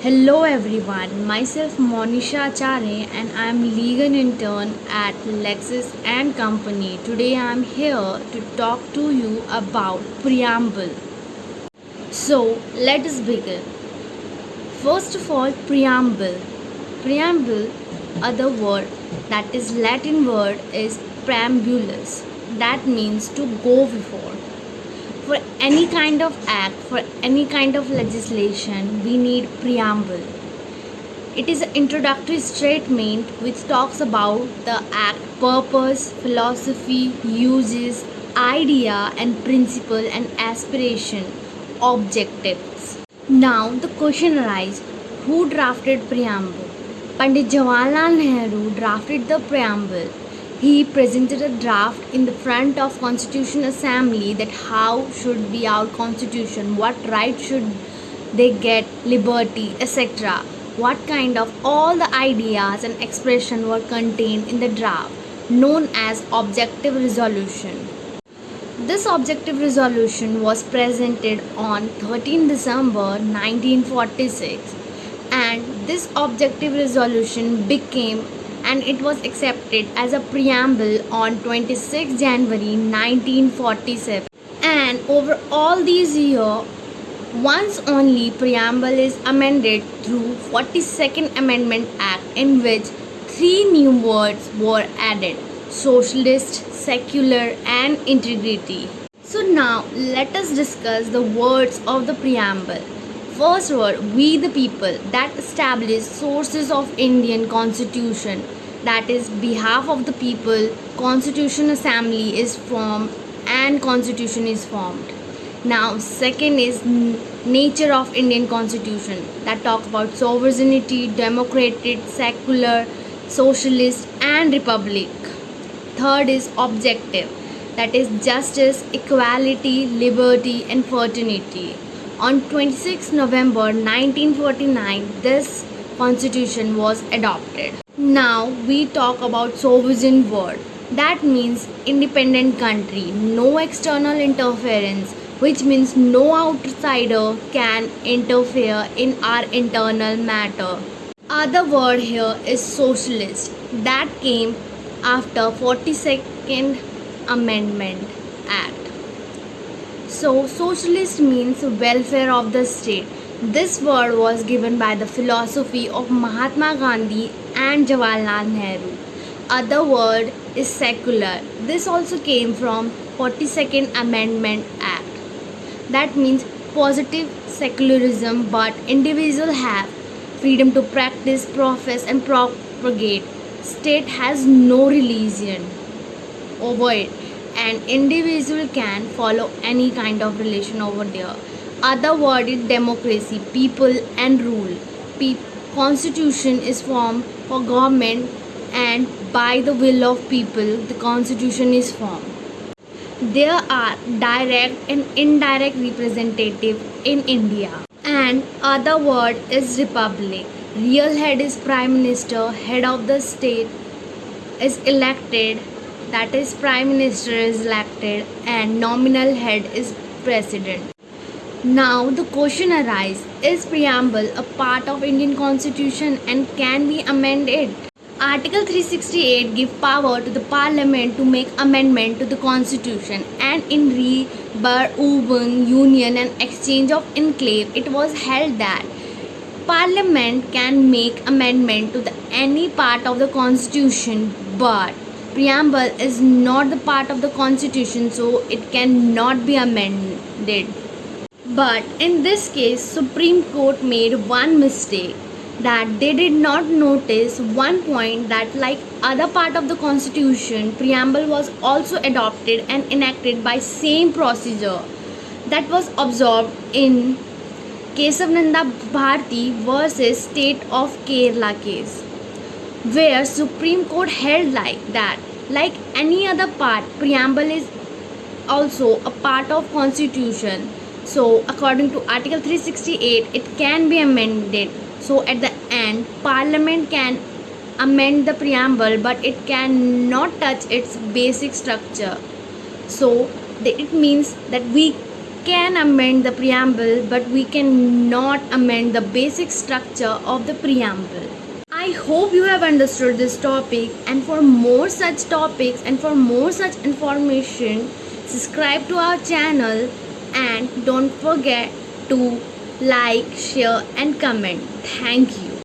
Hello everyone, myself Monisha Acharya and I am legal intern at Lexis and Company. Today I am here to talk to you about preamble. So let us begin. First of all, preamble. Preamble, other word that is Latin word is preambulus. That means to go before. For any kind of act, for any kind of legislation, we need preamble. It is an introductory statement which talks about the act purpose, philosophy, uses, idea and principle and aspiration, objectives. Now the question arises, who drafted preamble? Pandit Jawaharlal Nehru drafted the preamble. He presented a draft in the front of Constitution Assembly that how should be our constitution, what right should they get, liberty, etc. What kind of all the ideas and expression were contained in the draft known as objective resolution. This objective resolution was presented on 13 December 1946 and this objective resolution became and it was accepted as a preamble on 26 January 1947. And over all these years, once only preamble is amended through 42nd Amendment Act in which three new words were added: socialist, secular and integrity. So now let us discuss the words of the preamble. First word, we the people, that establish sources of Indian constitution, that is behalf of the people, constitution assembly is formed and constitution is formed. Now second is nature of Indian constitution, that talks about sovereignty, democratic, secular, socialist and republic. Third is objective, that is justice, equality, liberty and fraternity. On 26 November 1949, this constitution was adopted. Now we talk about sovereign word. That means independent country, no external interference, which means no outsider can interfere in our internal matter. Other word here is socialist. That came after 42nd Amendment Act. So, socialist means welfare of the state. This word was given by the philosophy of Mahatma Gandhi and Jawaharlal Nehru. Other word is secular. This also came from 42nd Amendment Act. That means positive secularism, but individual have freedom to practice, profess and propagate. State has no religion over it and individual can follow any kind of relation over there. Other word is democracy, people and rule. Constitution is formed for government and by the will of people the constitution is formed. There are direct and indirect representative in India. And other word is republic. Real head is prime minister, head of the state is elected, that is prime minister is elected and nominal head is president. Now the question arises, is preamble a part of Indian constitution and can we amend it? Article 368 gives power to the parliament to make amendment to the constitution and in Urban Union and exchange of enclave it was held that parliament can make amendment to any part of the constitution but preamble is not the part of the constitution so it cannot be amended. But in this case Supreme Court made one mistake, that they did not notice one point that like other part of the constitution preamble was also adopted and enacted by same procedure that was observed in Kesavananda Bharati versus State of Kerala case, where Supreme Court held like that like any other part preamble is also a part of constitution. So according to Article 368 it can be amended. So at the end parliament can amend the preamble but it cannot touch its basic structure. So it means that we can amend the preamble, but we cannot amend the basic structure of the preamble. I hope you have understood this topic, and for more such topics and for more such information, subscribe to our channel and don't forget to like, share and comment. Thank you.